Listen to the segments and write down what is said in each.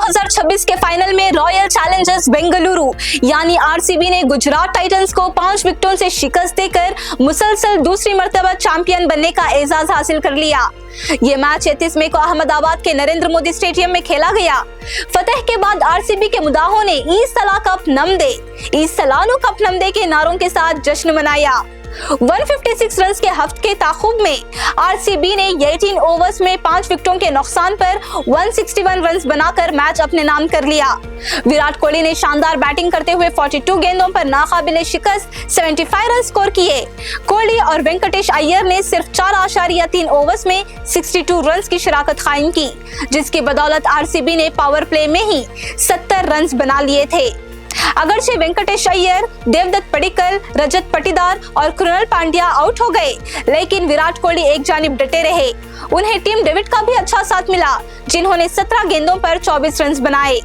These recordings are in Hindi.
2026 के फाइनल में रॉयल चैलेंजर्स बेंगलुरु यानी आरसीबी ने गुजरात टाइटंस को 5 विकेटों से शिकस्त देकर मुसलसल दूसरी मर्तबा चैंपियन बनने का एजाज हासिल कर लिया। ये मैच 31 मई को अहमदाबाद के नरेंद्र मोदी स्टेडियम में खेला गया। फतह के बाद आरसीबी के मुदाहों ने ईद सलाह कप नम दे, ईद सलानो कप नम दे के नारों के साथ जश्न मनाया। 156 रन के हफ्ते के ताखुब में आरसीबी ने 18 ओवर्स में 5 विकेटों के नुकसान पर 161 रन बनाकर मैच अपने नाम कर लिया। विराट कोहली ने शानदार बैटिंग करते हुए 42 गेंदों पर नाकाबिले शिकस्त 75 रन स्कोर किए। कोहली और वेंकटेश अय्यर ने सिर्फ 4.3 ओवर्स में 62 रन की शराकत कायम की, जिसकी बदौलत आरसीबी ने पावर प्ले में ही 70 रन बना लिए थे। अगरचे वेंकटेश अय्यर, देवदत्त पडिक्कल, रजत पाटीदार और कृणाल पांड्या आउट हो गए, लेकिन विराट कोहली एक जानिब डटे रहे। उन्हें टीम डेविड का भी अच्छा साथ मिला, जिन्होंने 17 गेंदों पर 24 रन बनाए।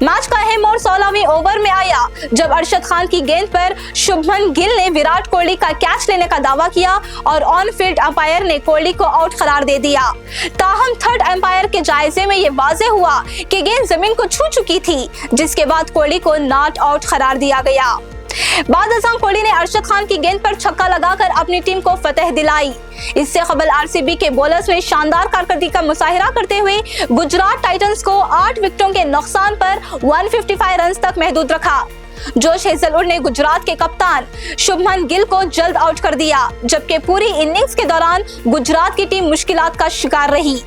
मैच का अहम और 16वें ओवर में आया जब अरशद खान की गेंद पर शुभमन गिल ने विराट कोहली का कैच लेने का दावा किया और ऑन फील्ड अंपायर ने कोहली को आउट करार दे दिया। ताहम थर्ड अंपायर के जायजे में ये वाज़ेह हुआ कि गेंद जमीन को छू चुकी थी, जिसके बाद कोहली को नॉट आउट करार दिया गया। बाद अज़ां कोहली ने अरशद खान की गेंद पर छक्का लगाकर अपनी टीम को फतह दिलाई। इससे कबल आरसीबी के बॉलर्स ने शानदार कारकर्दगी का मुजाहिरा करते हुए गुजरात टाइटंस को 8 विकेटों के नुकसान पर 155 रन तक महदूद रखा। जोश हेजलवुड ने गुजरात के कप्तान शुभमन गिल को जल्द आउट कर दिया, जबकि पूरी इनिंग्स के दौरान गुजरात की टीम मुश्किलात का शिकार रही।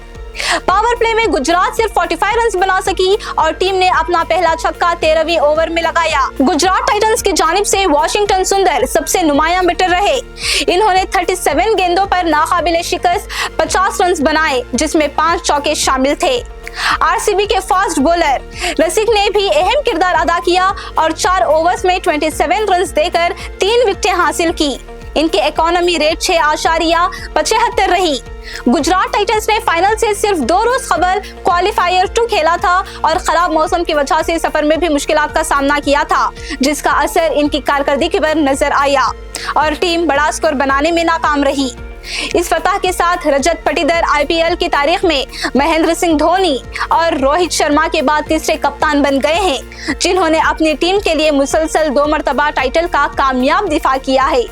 पावर प्ले में गुजरात सिर्फ 45 रन बना सकी और टीम ने अपना पहला छक्का 13वें ओवर में लगाया। गुजरात टाइटंस की जानिब से वाशिंगटन सुंदर सबसे नुमायां बैटर रहे। इन्होंने 37 गेंदों पर नाकाबिले शिकस्त 50 रन बनाए, जिसमें 5 चौके शामिल थे। आरसीबी के फास्ट बॉलर रसिक ने भी अहम किरदार अदा किया और 4 ओवर्स में 27 रन देकर 3 विकेटें हासिल की। इनकी इकोनॉमी रेट 6.75 रही। गुजरात टाइटंस ने फाइनल से सिर्फ 2 रोज कबल क्वालिफायर 2 खेला था और खराब मौसम की वजह से सफर में भी मुश्किलात का सामना किया था, जिसका असर इनकी कारकर्दगी पर नजर आया और टीम बड़ा स्कोर बनाने में नाकाम रही। इस फतह के साथ रजत पाटीदार आईपीएल की तारीख में महेंद्र सिंह धोनी और रोहित शर्मा के बाद तीसरे कप्तान बन गए हैं, जिन्होंने अपनी टीम के लिए मुसलसल 2 मरतबा टाइटल का कामयाब दिफा किया है।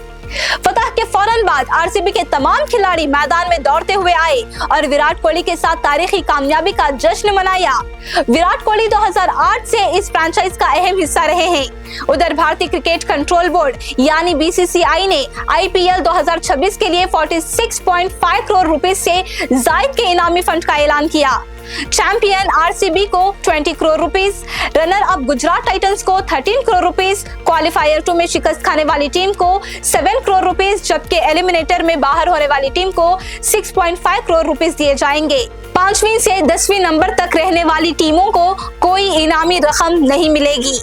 फतह के फौरन बाद आरसीबी के तमाम खिलाड़ी मैदान में दौड़ते हुए आए और विराट कोहली के साथ तारीखी कामयाबी का जश्न मनाया। विराट कोहली 2008 से इस फ्रेंचाइज का अहम हिस्सा रहे हैं। उधर भारतीय क्रिकेट कंट्रोल बोर्ड यानी बीसीसीआई ने आईपीएल 2026 के लिए 46.5 करोड़ रुपए से जायद के इनामी फंड का ऐलान किया। चैंपियन आरसीबी को 20 crore rupees, runner up Gujarat Titans को 13 करोड़ रुपीस, क्वालिफायर 2 में शिकस्त खाने वाली टीम को 7 करोड़ रुपीस, जबकि एलिमिनेटर में बाहर होने वाली टीम को 6.5 करोड़ रुपीस दिए जाएंगे। 5वीं से 10वीं नंबर तक रहने वाली टीमों को कोई इनामी रकम नहीं मिलेगी।